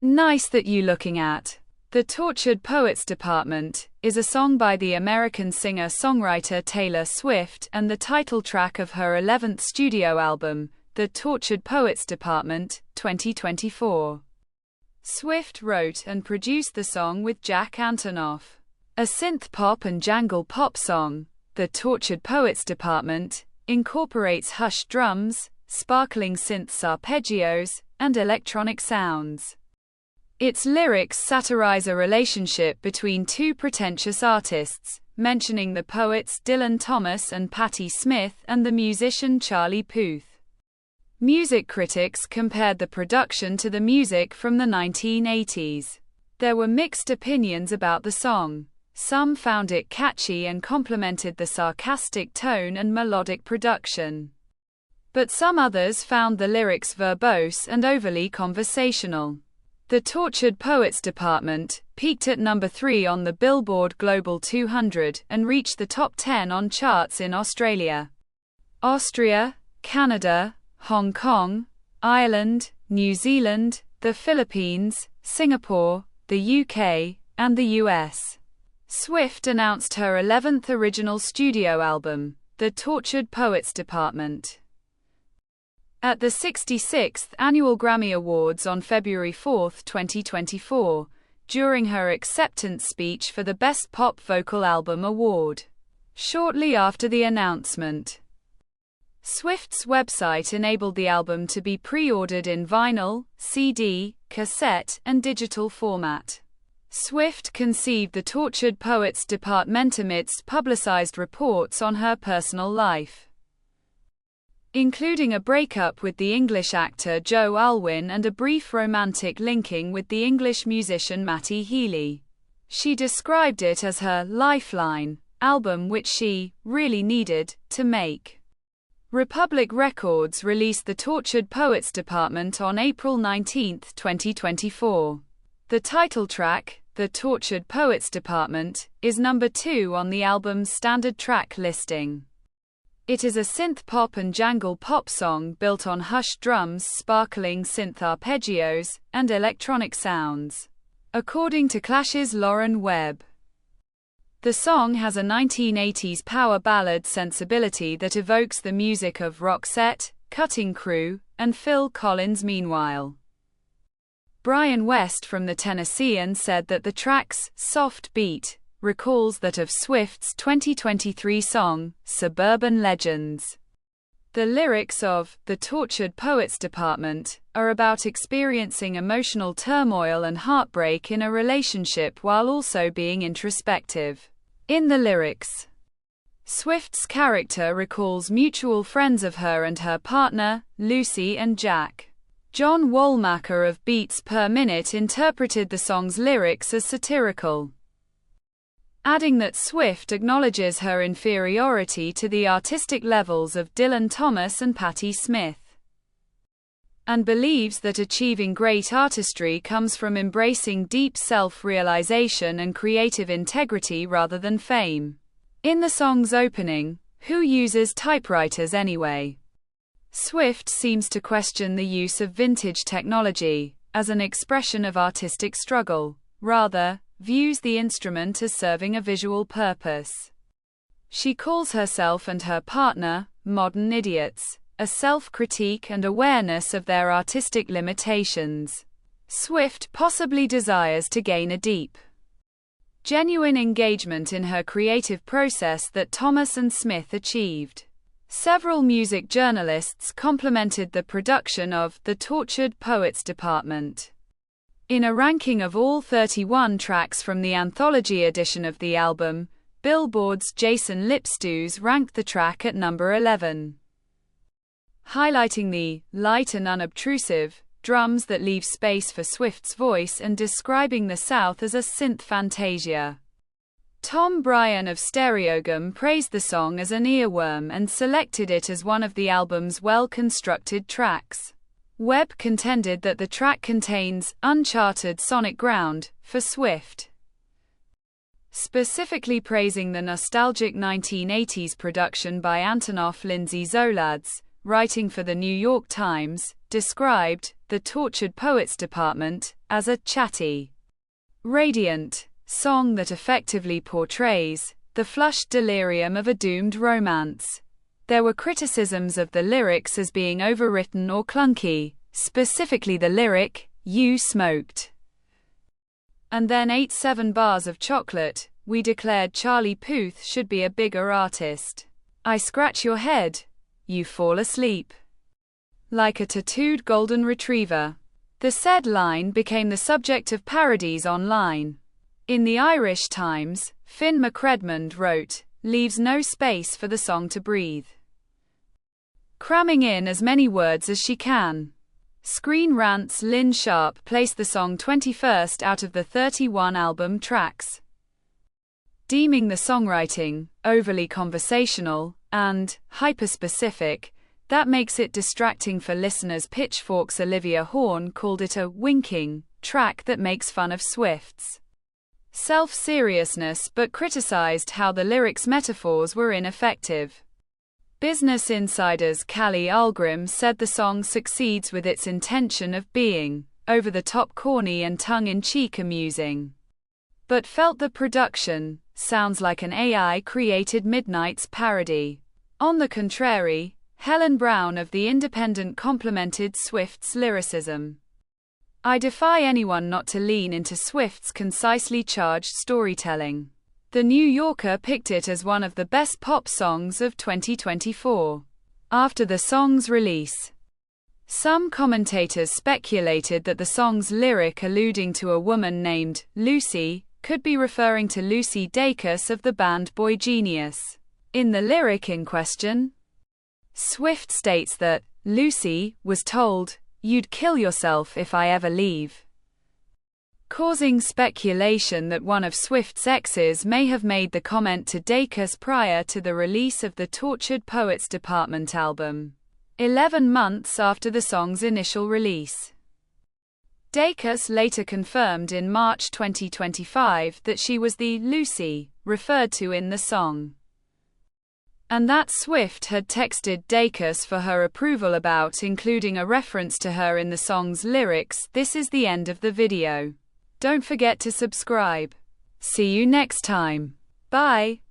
Nice That You Looking At. The Tortured Poets Department is a song by the American singer-songwriter Taylor Swift and the title track of her 11th studio album, The Tortured Poets Department, 2024. Swift wrote and produced the song with Jack Antonoff. A synth-pop and jangle-pop song, The Tortured Poets Department incorporates hushed drums, sparkling synths arpeggios, and electronic sounds. Its lyrics satirize a relationship between two pretentious artists, mentioning the poets Dylan Thomas and Patti Smith and the musician Charlie Puth. Music critics compared the production to the music from the 1980s. There were mixed opinions about the song. Some found it catchy and complimented the sarcastic tone and melodic production. But some others found the lyrics verbose and overly conversational. The Tortured Poets Department peaked at number 3 on the Billboard Global 200 and reached the top 10 on charts in Australia, Austria, Canada, Hong Kong, Ireland, New Zealand, the Philippines, Singapore, the UK, and the US. Swift announced her 11th original studio album, The Tortured Poets Department, at the 66th Annual Grammy Awards on February 4, 2024, during her acceptance speech for the Best Pop Vocal Album award. Shortly after the announcement, Swift's website enabled the album to be pre-ordered in vinyl, CD, cassette, and digital format. Swift conceived the Tortured Poets Department amidst publicized reports on her personal life, including a breakup with the English actor Joe Alwyn and a brief romantic linking with the English musician Matty Healy. She described it as her lifeline album, which she really needed to make. Republic Records released the Tortured Poets Department on April 19, 2024. The title track, The Tortured Poets Department, is number 2 on the album's standard track listing. It is a synth-pop and jangle-pop song built on hushed drums, sparkling synth arpeggios, and electronic sounds, according to Clash's Lauren Webb. The song has a 1980s power ballad sensibility that evokes the music of Roxette, Cutting Crew, and Phil Collins. Meanwhile, Brian West from The Tennessean said that the track's soft beat recalls that of Swift's 2023 song, Suburban Legends. The lyrics of The Tortured Poets Department are about experiencing emotional turmoil and heartbreak in a relationship while also being introspective. In the lyrics, Swift's character recalls mutual friends of her and her partner, Lucy and Jack. John Wollmacher of Beats Per Minute interpreted the song's lyrics as satirical, adding that Swift acknowledges her inferiority to the artistic levels of Dylan Thomas and Patti Smith, and believes that achieving great artistry comes from embracing deep self-realization and creative integrity rather than fame. In the song's opening, "Who uses typewriters anyway?" Swift seems to question the use of vintage technology as an expression of artistic struggle, rather views the instrument as serving a visual purpose. She calls herself and her partner modern idiots, a self-critique and awareness of their artistic limitations. Swift possibly desires to gain a deep, genuine engagement in her creative process that Thomas and Smith achieved. Several music journalists complimented the production of The Tortured Poets Department. In a ranking of all 31 tracks from the anthology edition of the album, Billboard's Jason Lipstews ranked the track at number 11, highlighting the light and unobtrusive drums that leave space for Swift's voice and describing the South as a synth fantasia. Tom Bryan of Stereogum praised the song as an earworm and selected it as one of the album's well-constructed tracks. Webb contended that the track contains uncharted sonic ground for Swift, specifically praising the nostalgic 1980s production by Antonoff. Lindsay Zoladz, writing for the New York Times, described the Tortured Poets Department, as a chatty, radiant song that effectively portrays the flushed delirium of a doomed romance. There were criticisms of the lyrics as being overwritten or clunky, specifically the lyric, "You smoked and then ate 7 bars of chocolate. We declared Charlie Puth should be a bigger artist. I scratch your head. You fall asleep like a tattooed golden retriever." The said line became the subject of parodies online. In the Irish Times, Finn McCredmond wrote, "Leaves no space for the song to breathe, cramming in as many words as she can." Screen Rant's Lynn Sharp placed the song 21st out of the 31 album tracks, deeming the songwriting overly conversational and hyperspecific. That makes it distracting for listeners. Pitchfork's Olivia Horn called it a winking track that makes fun of Swift's self-seriousness but criticized how the lyrics' metaphors were ineffective. Business Insider's Callie Algrim said the song succeeds with its intention of being over-the-top corny and tongue-in-cheek amusing, but felt the production sounds like an AI-created Midnight's parody. On the contrary, Helen Brown of The Independent complimented Swift's lyricism. "I defy anyone not to lean into Swift's concisely charged storytelling." The New Yorker picked it as one of the best pop songs of 2024. After the song's release, some commentators speculated that the song's lyric alluding to a woman named Lucy could be referring to Lucy Dacus of the band Boy Genius. In the lyric in question, Swift states that Lucy was told, "You'd kill yourself if I ever leave," causing speculation that one of Swift's exes may have made the comment to Dacus prior to the release of the Tortured Poets Department album, 11 months after the song's initial release. Dacus later confirmed in March 2025 that she was the Lucy referred to in the song, and that Swift had texted Dacus for her approval about including a reference to her in the song's lyrics. This is the end of the video. Don't forget to subscribe. See you next time. Bye.